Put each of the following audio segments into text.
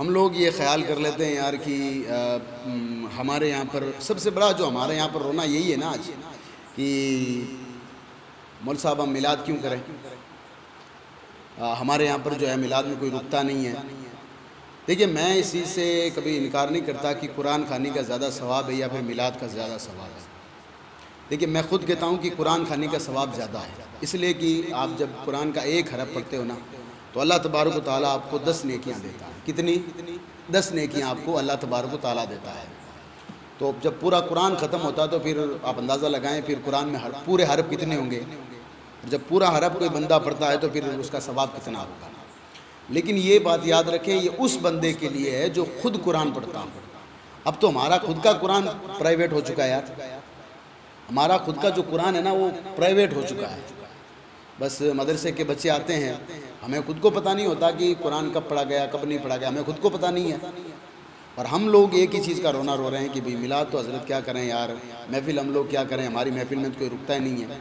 हम लोग ये ख्याल कर लेते हैं यार कि हमारे यहाँ पर सबसे बड़ा जो हमारे यहाँ पर रोना यही है ना आज कि मौल साहब हम मिलाद क्यों करें। हमारे यहाँ पर जो है मिलाद में कोई रुकता नहीं है। देखिए, मैं इस चीज़ से कभी इनकार नहीं करता कि कुरान खाने का ज़्यादा सवाब है या फिर मिलाद का ज़्यादा सवाब है। देखिए, मैं ख़ुद कहता हूँ कि कुरान खाने का सवाब ज़्यादा है, इसलिए कि आप जब कुरान का एक हरफ पढ़ते हो ना तो अल्लाह तबारक व तआला आपको 10 नेकियाँ देता है। कितनी? 10 नेकियाँ आपको अल्लाह तबारक व तआला देता है। तो जब पूरा कुरान ख़त्म होता है तो फिर आप अंदाज़ा लगाएं फिर कुरान में पूरे हरफ कितने होंगे। जब पूरा हरफ कोई बंदा पढ़ता है तो फिर उसका सवाब कितना होगा। लेकिन ये बात याद रखें, ये उस बंदे के लिए है जो खुद कुरान पढ़ता हो। अब तो हमारा खुद का कुरान प्राइवेट हो चुका है यार। हमारा खुद का जो कुरान है ना वो प्राइवेट हो चुका है। बस मदरसे के बच्चे आते हैं, हमें खुद को पता नहीं होता कि कुरान कब पढ़ा गया कब नहीं पढ़ा गया, हमें खुद को पता नहीं है। और हम लोग एक ही चीज़ का रोना रो रहे हैं कि भाई मिलाद तो हज़रत क्या करें यार, महफ़िल हम लोग क्या करें, हमारी महफ़िल में तो कोई रुकता ही नहीं है।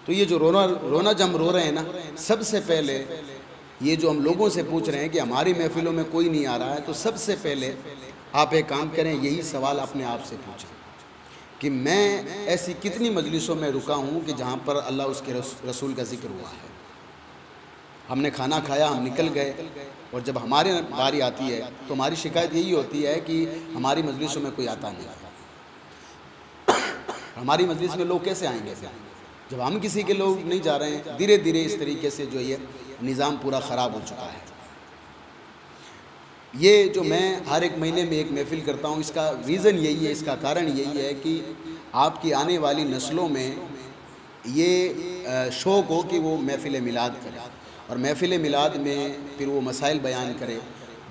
तो ये जो रोना जब हम रो रहे हैं ना, सबसे पहले ये जो हम लोगों से पूछ रहे हैं कि हमारी महफ़िलों में कोई नहीं आ रहा है, तो सबसे पहले आप एक काम करें, यही सवाल अपने आप से पूछें कि मैं ऐसी कितनी मजलिसों में रुका हूँ कि जहाँ पर अल्लाह उसके रसूल का ज़िक्र हुआ है। हमने खाना खाया, हम निकल गए और जब हमारे बारी आती है तो हमारी शिकायत यही होती है कि हमारी मजलिसों में कोई आता नहीं। हमारी मजलिस में लोग कैसे आएंगे जब हम किसी के लोग नहीं जा रहे हैं। धीरे धीरे इस तरीके से जो ये निज़ाम पूरा ख़राब हो चुका है। ये जो मैं हर एक महीने में एक महफ़िल करता हूँ, इसका रीज़न यही है, इसका कारण यही है कि आपकी आने वाली नस्लों में ये शौक़ हो कि वो महफ़िल मिलाद करें और महफ़िल मिलाद में फिर वो मसाइल बयान करे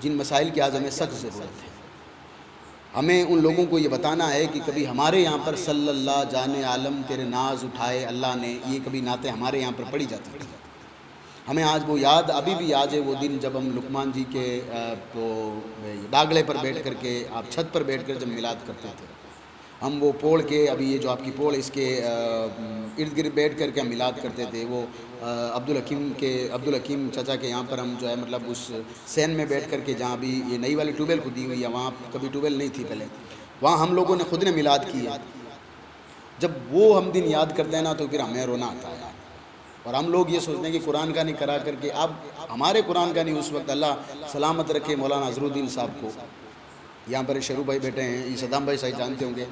जिन मसाइल की आज हमें सख्त ज़रूरत है। हमें उन लोगों को ये बताना है कि कभी हमारे यहाँ पर सल्लल्लाहु जाने आलम तेरे नाज उठाए अल्लाह ने, ये कभी नाते हमारे यहाँ पर पढ़ी जाती थी। हमें आज वो याद, अभी भी याद है वो दिन जब हम लुकमान जी के तो डागले पर बैठ कर के, आप छत पर बैठ कर जब मिलाद करते थे, हम वो पोल के, अभी ये जो आपकी पोल इसके इर्द गिर्द बैठ कर के हम मिलाद करते थे। वो अब्दुल हकीम चाचा के यहाँ पर हम जो है मतलब उस सैन में बैठ कर के, जहाँ भी ये नई वाली ट्यूबवेल खुदी हुई है, वहाँ कभी ट्यूबवेल नहीं थी पहले, वहाँ हम लोगों ने खुद ने मिलाद की है। जब वो हम दिन याद करते हैं ना तो फिर हमें रोना आता है। और हम लोग ये सोचते हैं कि कुरान का नहीं करा करके, अब हमारे कुरान का नहीं, उस वक्त अल्लाह सलामत रखे मौलाना अजरुद्दीन साहब को, यहाँ पर शरू भाई बैठे हैं, ये सदाम भाई शायद जानते होंगे।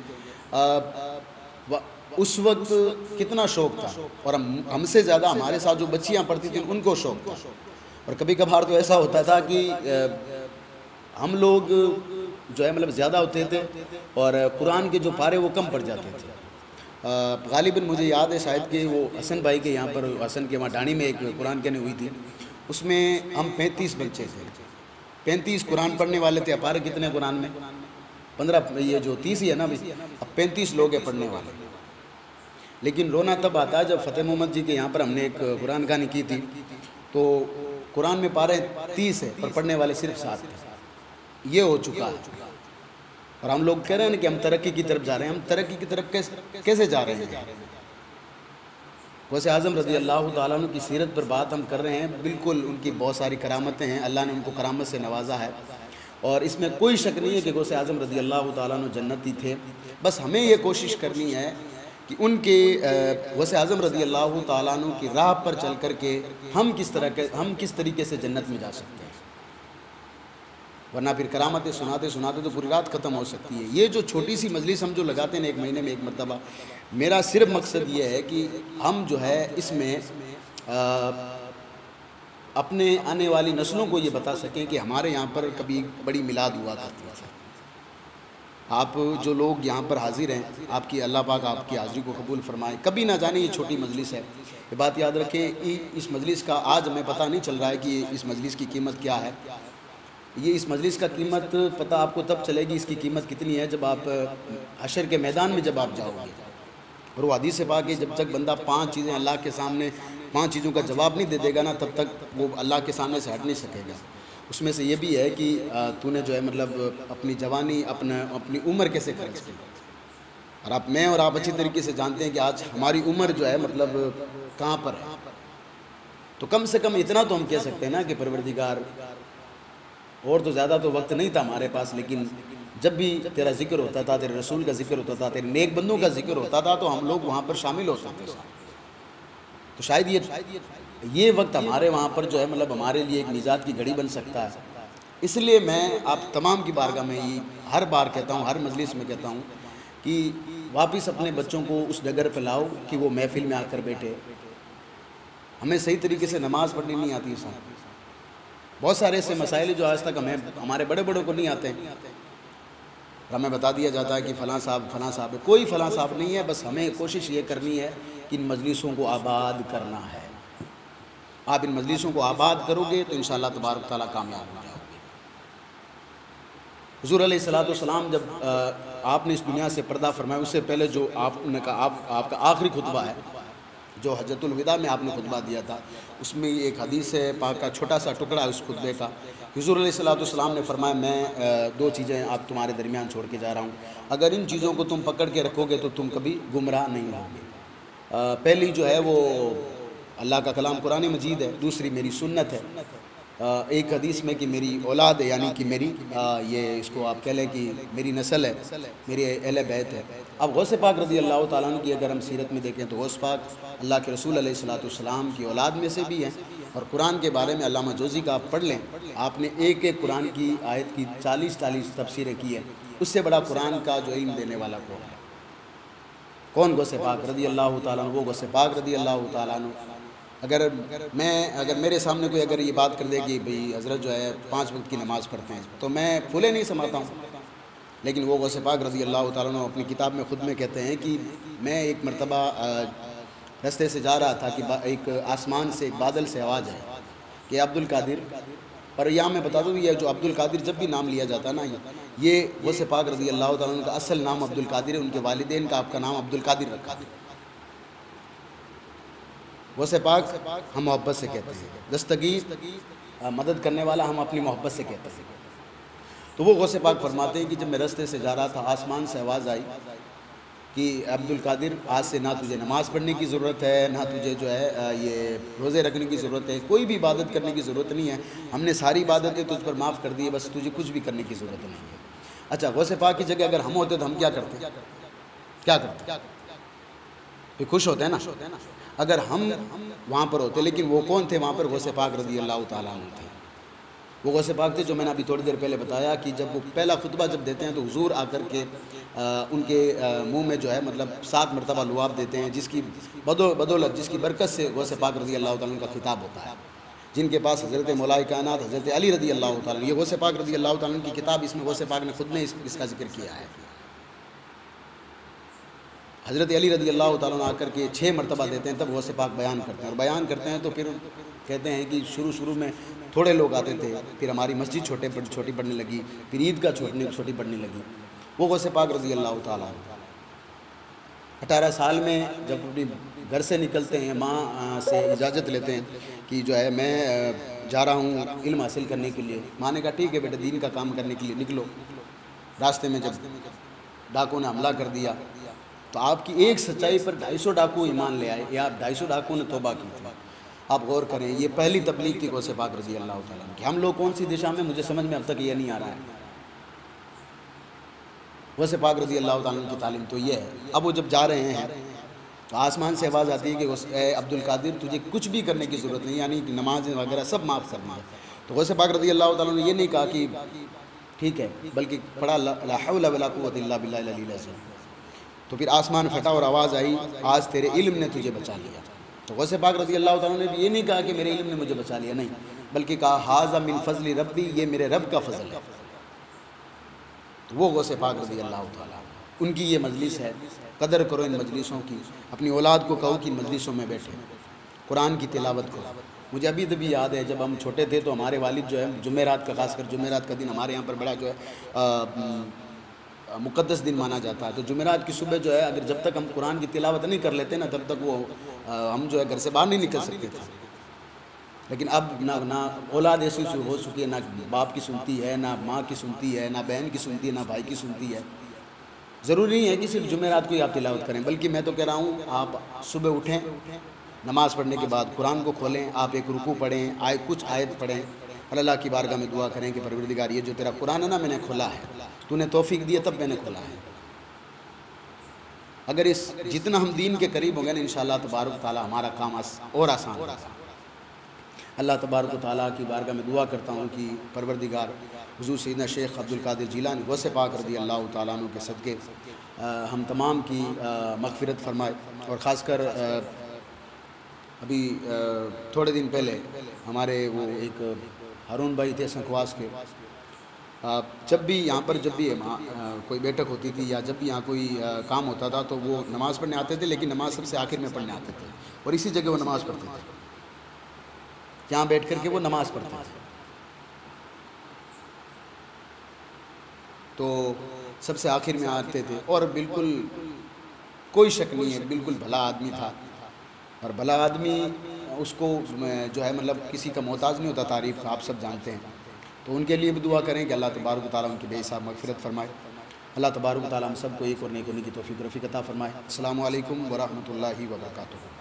उस वक्त कितना शौक़ था और हमसे ज़्यादा हमारे साथ जो बच्चियाँ पढ़ती थी उनको शौक़ था। और कभी कभार तो ऐसा होता था कि हम लोग जो है मतलब ज़्यादा होते थे और कुरान के जो पारे वो कम पड़ जाते थे। गालिबन मुझे याद है शायद कि वो हसन भाई के यहाँ पर, हसन के वहाँ डाणी में एक कुरान कहने हुई थी, उसमें हम 35 बच्चे थे, 35 कुरान पढ़ने वाले थे। पारे कितने कुरान में? 15, ये जो 30 ही है ना भाई, अब 35 लोग हैं पढ़ने वाले। लेकिन रोना तब आता है जब फ़तेह मोहम्मद जी के यहाँ पर हमने एक कुरान कहानी की थी, तो कुरान में पारे 30 है पर पढ़ने वाले सिर्फ 7 थे। ये हो चुका है और हम लोग कह रहे हैं ना कि हम तरक्की की तरफ जा रहे हैं। हम तरक्की की तरफ कैसे जा रहे हैं? वैसे आज़म रज़ी अल्लाह ताला अन्हु की सीरत पर बात हम कर रहे हैं। बिल्कुल उनकी बहुत सारी करामतें हैं, अल्लाह ने उनको करामत से नवाजा है और इसमें कोई शक नहीं है कि गौसे आज़म रज़ी अल्लाह ताला अन्हु जन्नती थे। बस हमें ये कोशिश करनी है कि उनके गौसे आज़म रज़ी अल्लाह ताला अन्हु की राह पर चल कर के हम किस तरीके से जन्नत में जा सकते हैं। वरना फिर करामतें सुनाते सुनाते तो पूरी रात ख़त्म हो सकती है। ये जो छोटी सी मजलिस हम जो लगाते हैं एक महीने में एक मरतबा, मेरा सिर्फ मकसद ये है कि हम जो है इसमें अपने आने वाली नस्लों को ये बता सकें कि हमारे यहाँ पर कभी बड़ी मिलाद हुआ करती थी। आप जो लोग यहाँ पर हाजिर हैं, आपकी अल्लाह पाक आपकी हाज़िरी को कबूल फरमाए। कभी ना जाने ये छोटी मजलिस है, ये बात याद रखें। इस मजलिस का आज हमें पता नहीं चल रहा है कि इस मजलिस की कीमत क्या है। ये इस मजलिस का कीमत पता आपको तब चलेगी इसकी कीमत कितनी है जब आप हशर के मैदान में जब आप जाओगे। और वो हदीस से पाक है, जब तक बंदा 5 चीज़ें अल्लाह के सामने 5 चीज़ों का जवाब नहीं दे देगा ना, तब तक वो अल्लाह के सामने से हट नहीं सकेगा। उसमें से ये भी है कि तूने जो है मतलब अपनी जवानी अपनी उम्र कैसे खर्च की। और मैं और आप अच्छी तरीके से जानते हैं कि आज हमारी उम्र जो है मतलब कहाँ पर है। तो कम से कम इतना तो हम कह सकते हैं ना कि परवरदिगार और तो ज़्यादा तो वक्त नहीं था हमारे पास, लेकिन जब भी तेरा जिक्र होता था, तेरे रसूल का जिक्र होता था, तेरे नेक बंदों का जिक्र होता था, तो हम लोग वहाँ पर शामिल हो सकते थे। तो शायद ये वक्त हमारे वहाँ पर जो है मतलब हमारे लिए एक निजात की घड़ी बन सकता है। इसलिए मैं आप तमाम की बारगाह में ये हर बार कहता हूँ, हर मजलिस में कहता हूँ कि वापस अपने बच्चों को उस डगर पर लाओ कि वो महफिल में आकर बैठे। हमें सही तरीके से नमाज़ पढ़नी नहीं आती साहब। बहुत सारे ऐसे मसाइल जो आज तक हमें हमारे बड़े बड़ों को नहीं आते हैं, हमें बता दिया जाता है कि फ़लाँ साहब है। कोई फ़लाँ साहब नहीं है, बस हमें कोशिश ये करनी है कि इन मजलिसों को आबाद करना है। आप इन मजलिसों को आबाद करोगे तो इंशाअल्लाह तबारक तआला कामयाब हो जाओगे। हुज़ूर अलैहिस्सलाम जब आपने इस दुनिया से पर्दा फरमाया, उससे पहले जो आपने कहा आपका आखिरी खुतबा है जो हज्जतुल विदा में आपने खुतबा दिया था, उसमें एक हदीस है पाक का छोटा सा टुकड़ा है उस खुतबे का। हुज़ूर अलैहिस्सलाम ने फरमाया, मैं दो चीज़ें आप तुम्हारे दरमियान छोड़ के जा रहा हूँ, अगर इन चीज़ों को तुम पकड़ के रखोगे तो तुम कभी गुमराह नहीं होगे। पहली जो है वो अल्लाह का कलाम कुरान मजीद है, दूसरी मेरी सुन्नत है। एक हदीस में कि मेरी औलाद है, यानी कि मेरी ये इसको आप कह लें कि मेरी नस्ल है, मेरी अहले बैत है। अब गौस पाक रज़ी अल्लाह ताला अन्हु की अगर हम सीरत में देखें तो गौस पाक अल्लाह के रसूल अलैहिस्सलाम की औलाद में से भी हैं। और कुरान के बारे में अल्लामा जोज़ी का आप पढ़ लें, आपने एक एक कुरान की आयत की 40 तफसीरें की है। उससे बड़ा कुरान का जो इल्म देने वाला कौन है? कौन? गौस पाक रज़ी अल्लाह ताला अन्हु। वो गौस पाक रज़ी अल्लाह ताला अन्हु अगर मेरे सामने कोई अगर ये बात कर दे कि भाई हज़रत जो है 5 वक्त की नमाज़ पढ़ते हैं, तो मैं फूले नहीं समाता हूँ। लेकिन वो गौस पाक रज़ी अल्लाह ताला अन्हु अपनी किताब में ख़ुद में कहते हैं कि मैं एक मरतबा रास्ते से जा रहा था कि एक आसमान से एक बादल से आवाज़ है कि अब्दुल कादिर। पर यहाँ मैं बता दूँ, ये जो अब्दुल कादिर जब भी नाम लिया जाता है ना, ये गौस पाक रज़ी अल्लाह ताला अन्हु का असल नाम अब्दुल कादिर है। उनके वालिदैन का आपका नाम अब्दुल कादिर रखा था। गौस पाक हम मोहब्बत से कहते हैं, दस्तगीर मदद करने वाला हम अपनी मोहब्बत से कहते हैं। तो वो गौस पाक फरमाते हैं कि जब मैं रास्ते से जा रहा था, आसमान से आवाज़ आई कि अब्दुल कादिर, आज से ना तुझे नमाज़ पढ़ने की ज़रूरत है, ना तुझे जो है ये रोज़े रखने की ज़रूरत है, कोई भी इबादत करने की ज़रूरत नहीं है। हमने सारी इबादतें तुझ पर माफ़ कर दी है, बस तुझे कुछ भी करने की ज़रूरत नहीं है। अच्छा, गौस पाक की जगह अगर हम होते तो हम क्या करते? क्या करते? फिर खुश होते हैं ना अगर हम वहाँ पर होते। लेकिन वो कौन थे वहाँ पर? गौस पाक रज़ी अल्लाह ताला अन्हु थे। वो गौस पाक थे जो मैंने अभी थोड़ी देर पहले बताया कि जब वो पहला खुतबा जब देते हैं तो हुजूर आकर के उनके मुंह में जो है मतलब 7 मरतबा लुआब देते हैं, जिसकी बदौलत जिसकी बरकत से गौस पाक रज़ी अल्लाह ताला अन्हु का खिताब होता है। जिनके पास हज़रत मौलाए कायनात हज़रत अली रज़ी अल्लाह ताला अन्हु, ये गौस पाक रज़ी अल्लाह ताला अन्हु की किताब, इसमें गौस पाक ने खुद ने इसका जिक्र किया है। हज़रत अली रज़ी अल्लाह ताला अन्हु आकर के 6 मरतबा देते हैं, तब गौस पाक बयान करते हैं। और बयान करते हैं तो फिर कहते हैं कि शुरू में थोड़े लोग आते थे, फिर हमारी मस्जिद छोटी पड़ने लगी, फिर ईदगाह छोटी पड़ने लगी। वो गौस पाक रज़ी अल्लाह ताला अन्हु 18 साल में जब अपनी घर से निकलते हैं, माँ से इजाज़त लेते हैं कि जो है मैं जा रहा हूँ इल्म हासिल करने के लिए। माँ ने कहा ठीक है बेटा, दीन का काम करने के लिए निकलो। रास्ते में जब डाकुओं ने हमला कर दिया तो आपकी एक सच्चाई पर 250 डाकू ईमान ले आए, या 250 डाकुओं ने तौबा की थी। आप गौर करें, ये पहली तबलीग थी गौस पाक रज़ी अल्लाह ताला अन्हु की। हम लोग कौन सी दिशा में, मुझे समझ में अब तक ये नहीं आ रहा है। गौस पाक रज़ी अल्लाह ताला अन्हु की तालीम तो ये है। अब वो जब जा रहे हैं तो आसमान से आवाज़ आती है कि अब्दुल कादिर तुझे कुछ भी करने की ज़रूरत नहीं, यानी कि नमाज वगैरह सब माफ़ करना है। तो गौस पाक रज़ी अल्लाह ताला अन्हु ने ये नहीं कहा कि ठीक है, बल्कि पढ़ा ला हौला वला कुव्वता इल्ला बिल्लाहिल अलील अज़ीम। तो फिर आसमान फटा और आवाज़ आई, आज तेरे इल्म ने तुझे बचा लिया। तो गौस पाक रज़ी अल्लाह ताला ने भी ये नहीं कहा कि मेरे इल्म ने मुझे बचा लिया, नहीं, बल्कि कहा हाज़ा मिन फ़ज़्लि रब्बी, ये मेरे रब का फ़ज़ल है। तो वो गौस पाक रज़ी अल्लाह ताला, उनकी ये मजलिस है। कदर करो इन मजलिसों की। अपनी औलाद को कहो कि इन मजलिसों में बैठे, कुरान की तिलावत करो। मुझे अभी तभी याद है, जब हम छोटे थे तो हमारे वालिद जो है जुमेरात का, खासकर जुमेरात का दिन हमारे यहाँ पर बड़ा जो है मुक़द्दस दिन माना जाता है। तो जुमेरात की सुबह जो है, अगर जब तक हम कुरान की तिलावत नहीं कर लेते ना, तब तक वो हम जो है घर से बाहर नहीं निकल सकते थे। लेकिन अब ना औलाद ऐसी हो चुकी है, ना बाप की सुनती है, ना माँ की सुनती है, ना बहन की सुनती है, ना भाई की सुनती है। ज़रूरी नहीं है कि सिर्फ जुमेरात को ही आप तिलावत करें, बल्कि मैं तो कह रहा हूँ आप सुबह उठें, नमाज़ पढ़ने के बाद कुरान को खोलें, आप एक रुकू पढ़ें, कुछ आयत पढ़ें, और अल्लाह की बारगाह में दुआ करें कि परवरदिगार ये जो तेरा कुरान है ना मैंने खोला है, तूने तौफीक दी है तब मैंने खोला है। अगर इस जितना हम दीन के करीब होंगे ना इंशाअल्लाह तबारक ताला हमारा काम और आसान होगा। अल्लाह तबारक ताला की बारगाह में दुआ करता हूँ कि परवरदिगार हुज़ूर सैयदना शेख अब्दुल कादिर जिलानी गौसे पाक रज़ी अल्लाह तआला अन्हु के सदक़े हम तमाम की मग़फ़िरत फरमाए। और ख़ासकर अभी थोड़े दिन पहले हमारे वो एक हारून भाई थे संखवास के, जब भी यहाँ पर कोई बैठक होती थी या जब भी यहाँ कोई काम होता था तो वो नमाज़ पढ़ने आते थे, लेकिन नमाज़ सबसे आखिर में पढ़ने आते थे और इसी जगह वो नमाज़ पढ़ते थे, यहाँ बैठ कर के वो नमाज़ पढ़ते थे। तो सबसे आखिर में आते थे और बिल्कुल कोई शक नहीं है बिल्कुल भला आदमी था। और भला आदमी उसको जो है मतलब किसी का मोहताज नहीं होता तारीफ़ का, आप सब जानते हैं। तो उनके लिए भी दुआ करें कि अल्लाह तबारक ताला उनकी बेहिसाब मग़फ़िरत फरमाए। अल्लाह तबारक ताला हम सबको एक और नेक होने की तौफ़ीक़ रफ़ीक़ अता फरमाए। अस्सलामु अलैकुम व रहमतुल्लाहि व बरकातुहू।